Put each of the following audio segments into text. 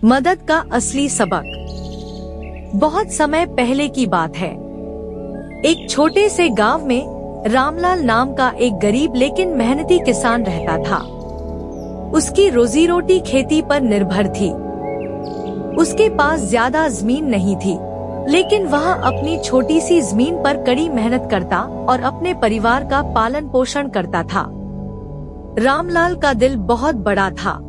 मदद का असली सबक। बहुत समय पहले की बात है। एक छोटे से गांव में रामलाल नाम का एक गरीब लेकिन मेहनती किसान रहता था। उसकी रोजी रोटी खेती पर निर्भर थी। उसके पास ज्यादा जमीन नहीं थी, लेकिन वह अपनी छोटी सी जमीन पर कड़ी मेहनत करता और अपने परिवार का पालन पोषण करता था। रामलाल का दिल बहुत बड़ा था।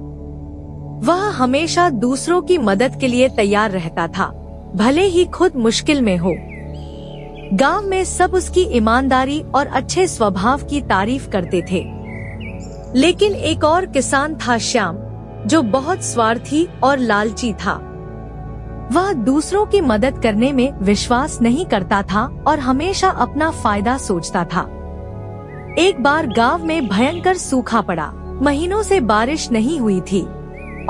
वह हमेशा दूसरों की मदद के लिए तैयार रहता था, भले ही खुद मुश्किल में हो। गांव में सब उसकी ईमानदारी और अच्छे स्वभाव की तारीफ करते थे। लेकिन एक और किसान था, श्याम, जो बहुत स्वार्थी और लालची था। वह दूसरों की मदद करने में विश्वास नहीं करता था और हमेशा अपना फायदा सोचता था। एक बार गांव में भयंकर सूखा पड़ा। महीनों से बारिश नहीं हुई थी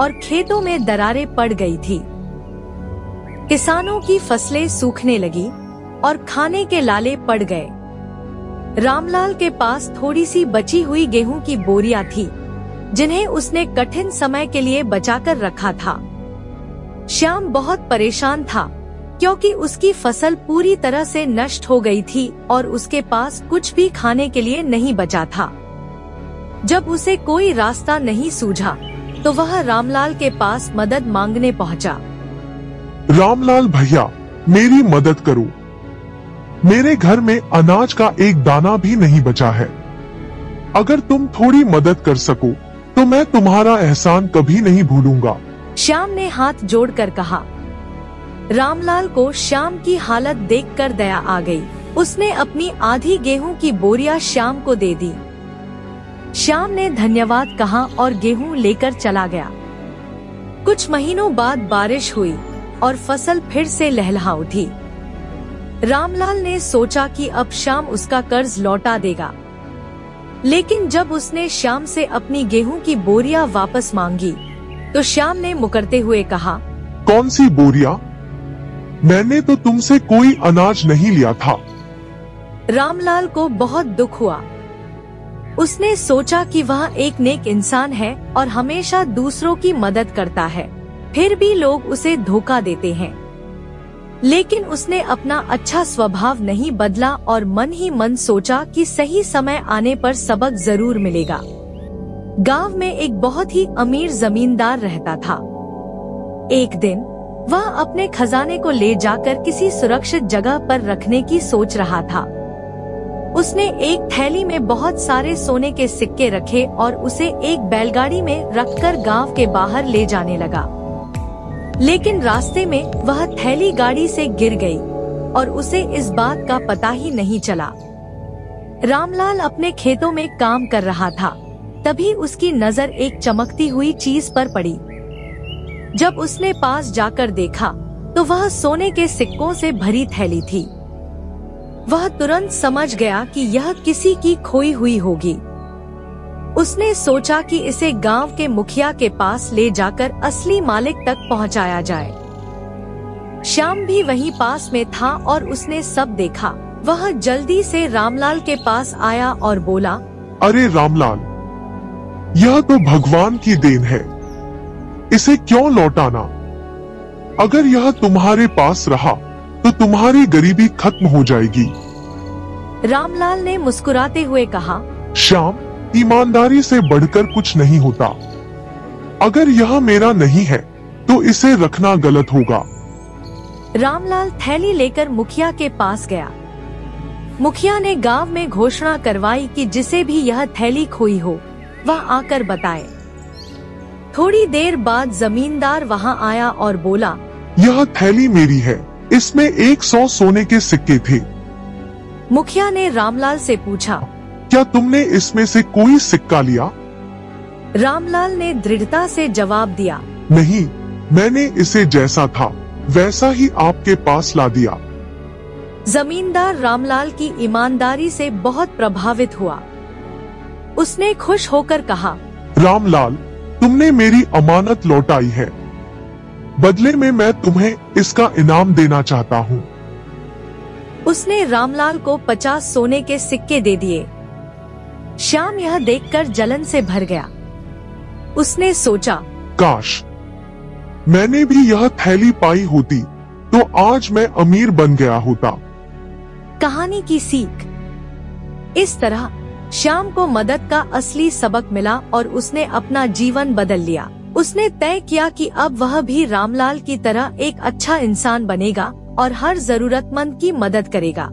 और खेतों में दरारें पड़ गई थी। किसानों की फसलें सूखने लगी और खाने के लाले पड़ गए। रामलाल के पास थोड़ी सी बची हुई गेहूं की बोरियां थी, जिन्हें उसने कठिन समय के लिए बचाकर रखा था। श्याम बहुत परेशान था, क्योंकि उसकी फसल पूरी तरह से नष्ट हो गई थी और उसके पास कुछ भी खाने के लिए नहीं बचा था। जब उसे कोई रास्ता नहीं सूझा, तो वह रामलाल के पास मदद मांगने पहुंचा। रामलाल भैया, मेरी मदद करो। मेरे घर में अनाज का एक दाना भी नहीं बचा है। अगर तुम थोड़ी मदद कर सको तो मैं तुम्हारा एहसान कभी नहीं भूलूंगा। श्याम ने हाथ जोड़कर कहा। रामलाल को श्याम की हालत देखकर दया आ गई। उसने अपनी आधी गेहूं की बोरियां श्याम को दे दी। श्याम ने धन्यवाद कहा और गेहूं लेकर चला गया। कुछ महीनों बाद बारिश हुई और फसल फिर से लहलहा उठी। रामलाल ने सोचा कि अब श्याम उसका कर्ज लौटा देगा। लेकिन जब उसने श्याम से अपनी गेहूं की बोरियां वापस मांगी, तो श्याम ने मुकरते हुए कहा, कौन सी बोरियां? मैंने तो तुमसे कोई अनाज नहीं लिया था। रामलाल को बहुत दुख हुआ। उसने सोचा कि वह एक नेक इंसान है और हमेशा दूसरों की मदद करता है, फिर भी लोग उसे धोखा देते हैं। लेकिन उसने अपना अच्छा स्वभाव नहीं बदला और मन ही मन सोचा कि सही समय आने पर सबक जरूर मिलेगा। गांव में एक बहुत ही अमीर जमींदार रहता था। एक दिन वह अपने खजाने को ले जाकर किसी सुरक्षित जगह पर रखने की सोच रहा था। उसने एक थैली में बहुत सारे सोने के सिक्के रखे और उसे एक बैलगाड़ी में रखकर गांव के बाहर ले जाने लगा। लेकिन रास्ते में वह थैली गाड़ी से गिर गई और उसे इस बात का पता ही नहीं चला। रामलाल अपने खेतों में काम कर रहा था, तभी उसकी नजर एक चमकती हुई चीज पर पड़ी। जब उसने पास जाकर देखा, तो वह सोने के सिक्कों से भरी थैली थी। वह तुरंत समझ गया कि यह किसी की खोई हुई होगी। उसने सोचा कि इसे गांव के मुखिया के पास ले जाकर असली मालिक तक पहुंचाया जाए। श्याम भी वहीं पास में था और उसने सब देखा। वह जल्दी से रामलाल के पास आया और बोला, अरे रामलाल, यह तो भगवान की देन है। इसे क्यों लौटाना? अगर यह तुम्हारे पास रहा तो तुम्हारी गरीबी खत्म हो जाएगी। रामलाल ने मुस्कुराते हुए कहा, श्याम, ईमानदारी से बढ़कर कुछ नहीं होता। अगर यह मेरा नहीं है तो इसे रखना गलत होगा। रामलाल थैली लेकर मुखिया के पास गया। मुखिया ने गांव में घोषणा करवाई कि जिसे भी यह थैली खोई हो, वह आकर बताए। थोड़ी देर बाद जमींदार वहां आया और बोला, यह थैली मेरी है। इसमें 100 सोने के सिक्के थे। मुखिया ने रामलाल से पूछा, क्या तुमने इसमें से कोई सिक्का लिया? रामलाल ने दृढ़ता से जवाब दिया, नहीं, मैंने इसे जैसा था वैसा ही आपके पास ला दिया। जमींदार रामलाल की ईमानदारी से बहुत प्रभावित हुआ। उसने खुश होकर कहा, रामलाल, तुमने मेरी अमानत लौटाई है। बदले में मैं तुम्हें इसका इनाम देना चाहता हूँ। उसने रामलाल को 50 सोने के सिक्के दे दिए। श्याम यह देखकर जलन से भर गया। उसने सोचा, काश मैंने भी यह थैली पाई होती तो आज मैं अमीर बन गया होता। कहानी की सीख। इस तरह श्याम को मदद का असली सबक मिला और उसने अपना जीवन बदल लिया। उसने तय किया कि अब वह भी रामलाल की तरह एक अच्छा इंसान बनेगा और हर जरूरतमंद की मदद करेगा।